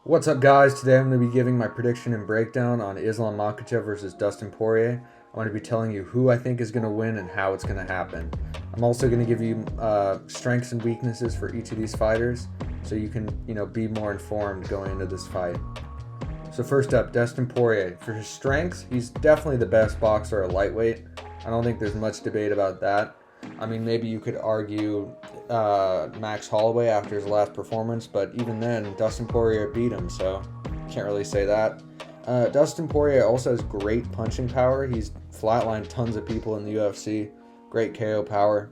What's up, guys? Today I'm going to be giving my prediction and breakdown on Islam Makhachev versus Dustin Poirier. I'm going to be telling you who I think is going to win and how it's going to happen. I'm also going to give you strengths and weaknesses for each of these fighters, so you can, be more informed going into this fight. So first up, Dustin Poirier. For his strengths, he's definitely the best boxer at lightweight. I don't think there's much debate about that. I mean, maybe you could argue Max Holloway after his last performance, but even then, Dustin Poirier beat him, so can't really say that. Dustin Poirier also has great punching power. He's flatlined tons of people in the UFC. Great KO power.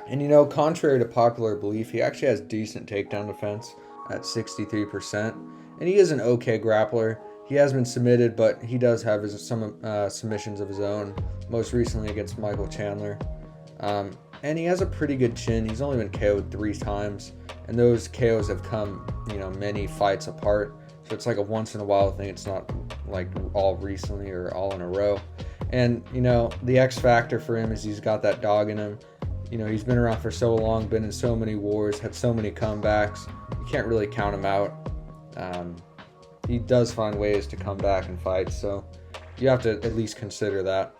And contrary to popular belief, he actually has decent takedown defense at 63%. And he is an okay grappler. He has been submitted, but he does have some submissions of his own, most recently against Michael Chandler. And he has a pretty good chin. He's only been KO'd 3 times, and those KOs have come, many fights apart. So it's like a once in a while thing. It's not like all recently or all in a row. And, the X factor for him is he's got that dog in him. He's been around for so long, been in so many wars, had so many comebacks. You can't really count him out. He does find ways to come back and fight, so you have to at least consider that.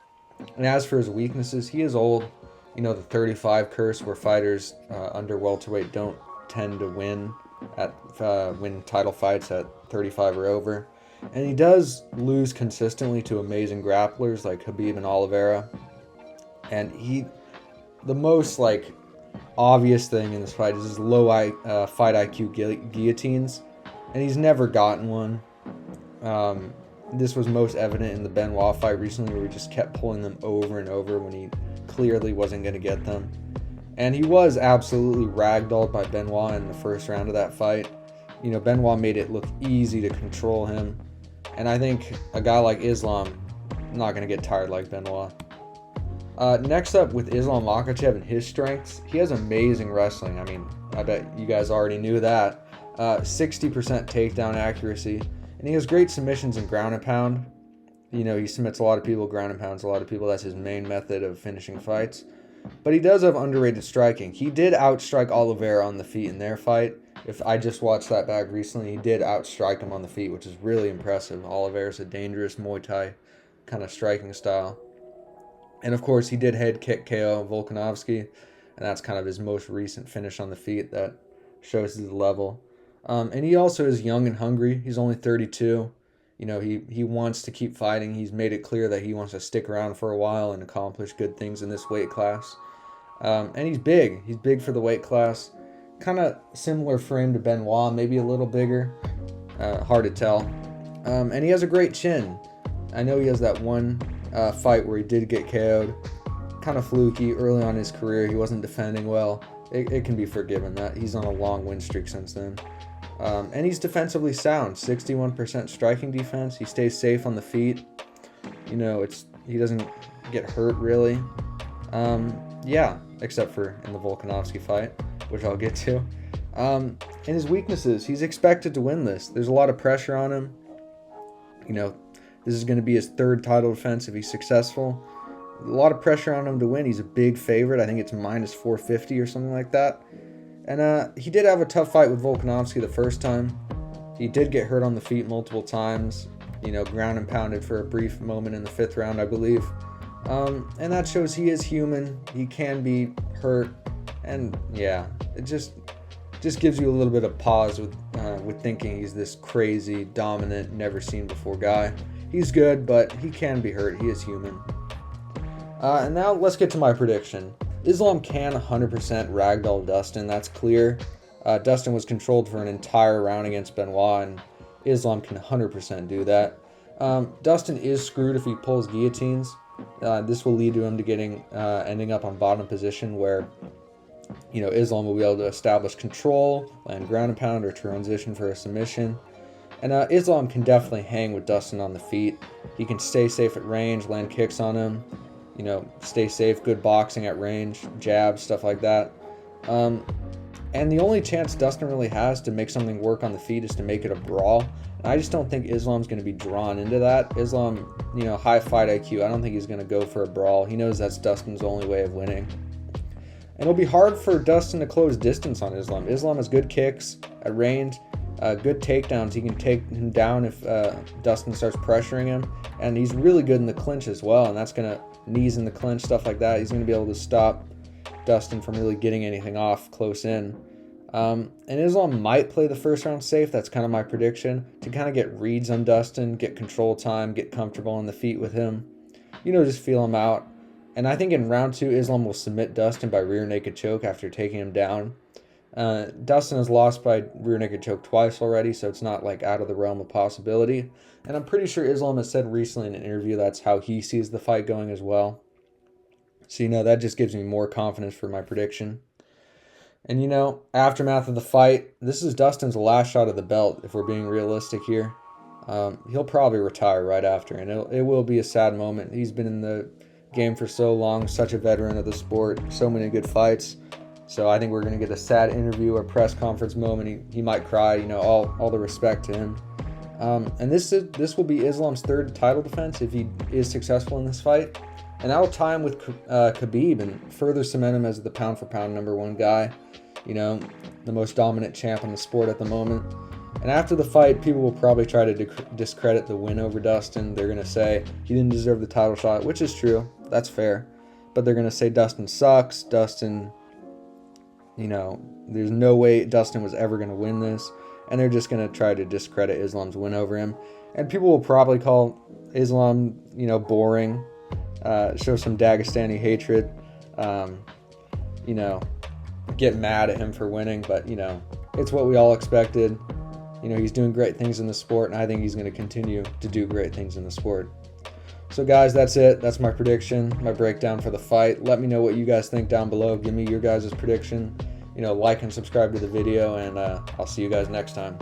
And as for his weaknesses, he is old. The 35 curse, where fighters under welterweight don't tend to win title fights at 35 or over. And he does lose consistently to amazing grapplers like Khabib and Oliveira. And the most obvious thing in this fight is his low fight IQ guillotines, and he's never gotten one. This was most evident in the Benoit fight recently, where he just kept pulling them over and over when he clearly wasn't going to get them. And he was absolutely ragdolled by Benoit in the first round of that fight. Benoit made it look easy to control him. And I think a guy like Islam not going to get tired like Benoit. Next up, with Islam Makhachev and his strengths, he has amazing wrestling. I mean, I bet you guys already knew that. 60% takedown accuracy. And he has great submissions in ground and pound. He submits a lot of people, ground and pounds a lot of people. That's his main method of finishing fights. But he does have underrated striking. He did outstrike Oliveira on the feet in their fight. If I just watched that back recently, he did outstrike him on the feet, which is really impressive. Oliveira's a dangerous Muay Thai kind of striking style. And of course, he did head kick KO Volkanovski, and that's kind of his most recent finish on the feet that shows his level. And he also is young and hungry. He's only 32. He wants to keep fighting. He's made it clear that he wants to stick around for a while and accomplish good things in this weight class. And he's big. He's big for the weight class. Kind of similar frame to Benoit, maybe a little bigger. Hard to tell. And he has a great chin. I know he has that one fight where he did get KO'd. Kind of fluky early on in his career. He wasn't defending well. It can be forgiven. That he's on a long win streak since then. And he's defensively sound, 61% striking defense. He stays safe on the feet. He doesn't get hurt really. Except for in the Volkanovski fight, which I'll get to. And his weaknesses, he's expected to win this. There's a lot of pressure on him. This is going to be his 3rd title defense if he's successful. A lot of pressure on him to win. He's a big favorite. I think it's minus 450 or something like that. And he did have a tough fight with Volkanovski the first time. He did get hurt on the feet multiple times, ground and pounded for a brief moment in the 5th round, I believe. And that shows he is human. He can be hurt. And it just gives you a little bit of pause with thinking he's this crazy, dominant, never seen before guy. He's good, but he can be hurt. He is human. And now let's get to my prediction. Islam can 100% ragdoll Dustin, that's clear. Dustin was controlled for an entire round against Benoit, and Islam can 100% do that. Dustin is screwed if he pulls guillotines. This will lead to him to ending up on bottom position, where Islam will be able to establish control, land ground and pound, or transition for a submission. And Islam can definitely hang with Dustin on the feet. He can stay safe at range, land kicks on him. Stay safe, good boxing at range, jabs, stuff like that. And the only chance Dustin really has to make something work on the feet is to make it a brawl. And I just don't think Islam's going to be drawn into that. Islam, high fight IQ, I don't think he's going to go for a brawl. He knows that's Dustin's only way of winning. And it'll be hard for Dustin to close distance on Islam. Islam has good kicks at range. Good takedowns. He can take him down if Dustin starts pressuring him. And he's really good in the clinch as well. And that's going to, knees in the clinch, stuff like that. He's going to be able to stop Dustin from really getting anything off close in. And Islam might play the first round safe. That's kind of my prediction. To kind of get reads on Dustin, get control time, get comfortable on the feet with him. Just feel him out. And I think in round 2, Islam will submit Dustin by rear naked choke after taking him down. Dustin has lost by rear naked choke twice already, so it's not like out of the realm of possibility. And I'm pretty sure Islam has said recently in an interview that's how he sees the fight going as well. So, that just gives me more confidence for my prediction. And, aftermath of the fight, this is Dustin's last shot of the belt, if we're being realistic here. He'll probably retire right after, and it will be a sad moment. He's been in the game for so long, such a veteran of the sport, so many good fights. So I think we're going to get a sad interview or press conference moment. He might cry, all the respect to him. And this will be Islam's 3rd title defense if he is successful in this fight. And that will tie him with Khabib and further cement him as the pound-for-pound #1 guy. The most dominant champ in the sport at the moment. And after the fight, people will probably try to discredit the win over Dustin. They're going to say he didn't deserve the title shot, which is true. That's fair. But they're going to say Dustin sucks. Dustin, there's no way Dustin was ever going to win this. And they're just going to try to discredit Islam's win over him. And people will probably call Islam, boring. Show some Dagestani hatred. Get mad at him for winning. But, it's what we all expected. He's doing great things in the sport, and I think he's going to continue to do great things in the sport. So, guys, that's it. That's my prediction, my breakdown for the fight. Let me know what you guys think down below. Give me your guys' prediction. Like and subscribe to the video, and I'll see you guys next time.